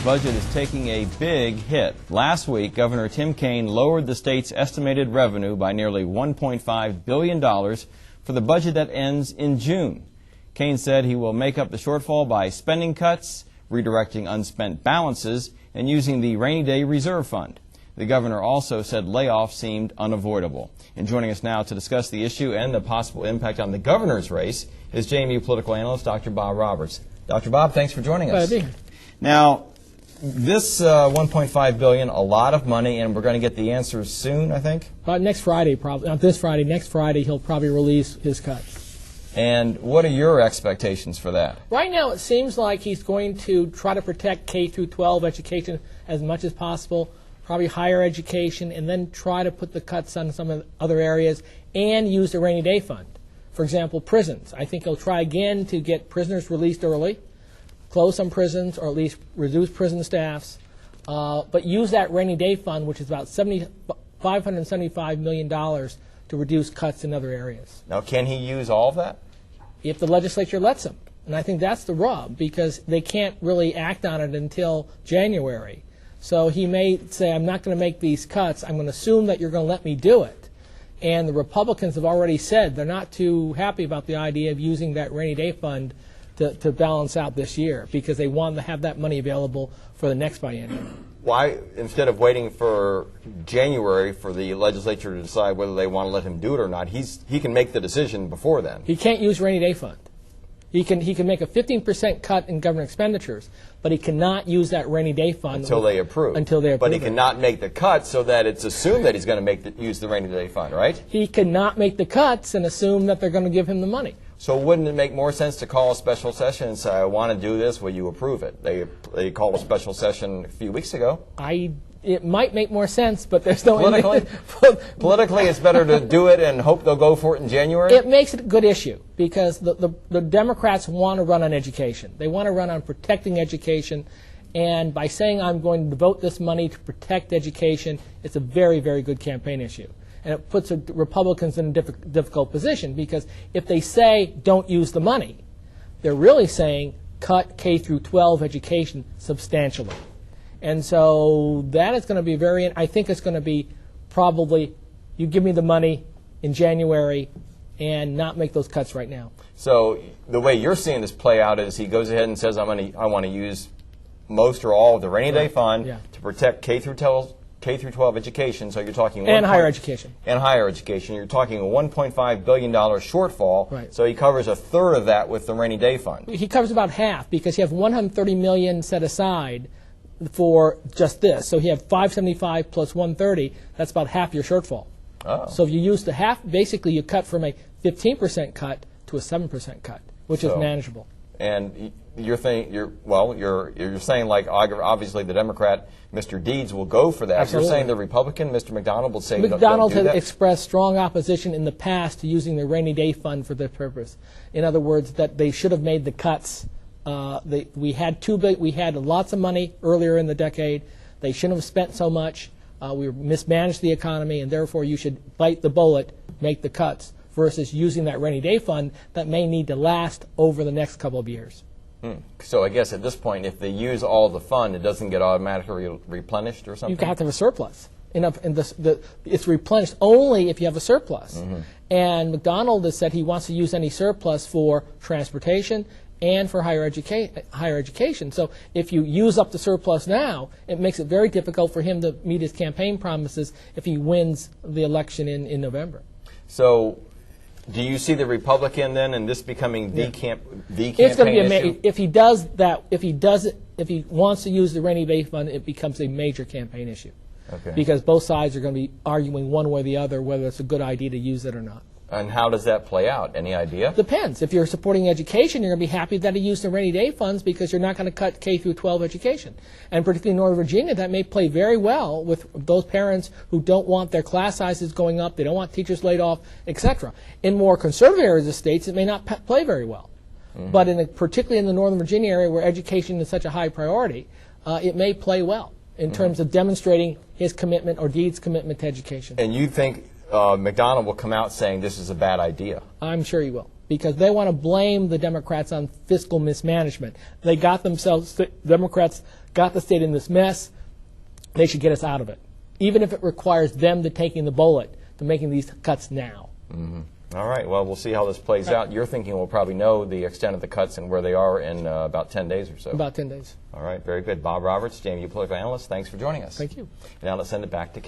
budget is taking a big hit. Last week, Governor Tim Kaine lowered the state's estimated revenue by nearly $1.5 billion for the budget that ends in June. Kaine said he will make up the shortfall by spending cuts, redirecting unspent balances, and using the rainy day reserve fund. The governor also said layoffs seemed unavoidable. And joining us now to discuss the issue and the possible impact on the governor's race is JMU political analyst Dr. Bob Roberts. Dr. Bob, thanks for joining us. Now, this $1.5 billion, a lot of money, and we're going to get the answers soon, I think? Next Friday, probably. Not this Friday. Next Friday, he'll probably release his cuts. And what are your expectations for that? Right now, it seems like he's going to try to protect K through 12 education as much as possible, probably higher education, and then try to put the cuts on some other areas and use the rainy day fund. For example, prisons. I think he'll try again to get prisoners released early, close some prisons, or at least reduce prison staffs, but use that rainy day fund, which is about $575 million, to reduce cuts in other areas. Now, can he use all of that? If the legislature lets him. And I think that's the rub, because they can't really act on it until January. So he may say, I'm not going to make these cuts. I'm going to assume that you're going to let me do it. And the Republicans have already said they're not too happy about the idea of using that rainy day fund to balance out this year, because they want to have that money available for the next biennium. Why, instead of waiting for January for the legislature to decide whether they want to let him do it or not, he can make the decision before then? He can't use rainy day fund. He can make a 15% cut in government expenditures, but he cannot use that rainy day fund until they approve. But he cannot make the cut so that it's assumed that he's going to use the rainy day fund, right? He cannot make the cuts and assume that they're going to give him the money. So wouldn't it make more sense to call a special session and say, I want to do this, will you approve it? They called a special session a few weeks ago. It might make more sense, but there's no... Politically, it's better to do it and hope they'll go for it in January? It makes it a good issue, because the Democrats want to run on education. They want to run on protecting education, and by saying I'm going to devote this money to protect education, it's a very, very good campaign issue. And it puts the Republicans in a difficult position, because if they say don't use the money, they're really saying cut K through 12 education substantially. And so that is going to be I think it's going to be probably, you give me the money in January and not make those cuts right now. So the way you're seeing this play out is he goes ahead and says, I want to use most or all of the rainy day fund to protect K through 12 education. So you're talking higher education. And higher education. You're talking a $1.5 billion shortfall. Right. So he covers a third of that with the rainy day fund. He covers about half, because you have $130 million set aside for just this. So you have 575 plus 130. That's about half your shortfall. Oh. So if you use the half, basically you cut from a 15% cut to a 7% cut, which is manageable. And you're saying, like, obviously the Democrat, Mr. Deeds, will go for that. Absolutely. You're saying the Republican, Mr. McDonald, will say McDonald don't do has that? expressed strong opposition in the past to using the rainy day fund for this purpose. In other words, that they should have made the cuts. We had lots of money earlier in the decade. They shouldn't have spent so much. We mismanaged the economy, and therefore you should bite the bullet, make the cuts, versus using that rainy day fund that may need to last over the next couple of years. So I guess at this point, if they use all the fund, it doesn't get automatically replenished or something? You have to have a surplus. It's replenished only if you have a surplus. Mm-hmm. And McDonald has said he wants to use any surplus for transportation and for higher education. So if you use up the surplus now, it makes it very difficult for him to meet his campaign promises if he wins the election in November. So do you see the Republican then and this becoming the campaign It's going to be issue? If he does that, if he wants to use the rainy day fund, it becomes a major campaign issue. Okay. Because both sides are going to be arguing one way or the other whether it's a good idea to use it or not. And how does that play out? Any idea? Depends. If you're supporting education, you're going to be happy that he used the rainy day funds, because you're not going to cut K through 12 education. And particularly in Northern Virginia, that may play very well with those parents who don't want their class sizes going up, they don't want teachers laid off, etc. In more conservative areas of states, it may not play very well. Mm-hmm. But particularly in the Northern Virginia area, where education is such a high priority, it may play well in terms of demonstrating his commitment or Deeds' commitment to education. And you think McDonald will come out saying this is a bad idea? I'm sure he will. because they want to blame the Democrats on fiscal mismanagement. They got themselves, Democrats got the state in this mess. They should get us out of it, even if it requires them to taking the bullet to making these cuts now. Mm-hmm. All right. Well, we'll see how this plays out. You're thinking we'll probably know the extent of the cuts and where they are in about 10 days or so. About 10 days. All right. Very good. Bob Roberts, JMU political analyst, thanks for joining us. Thank you. Now let's send it back to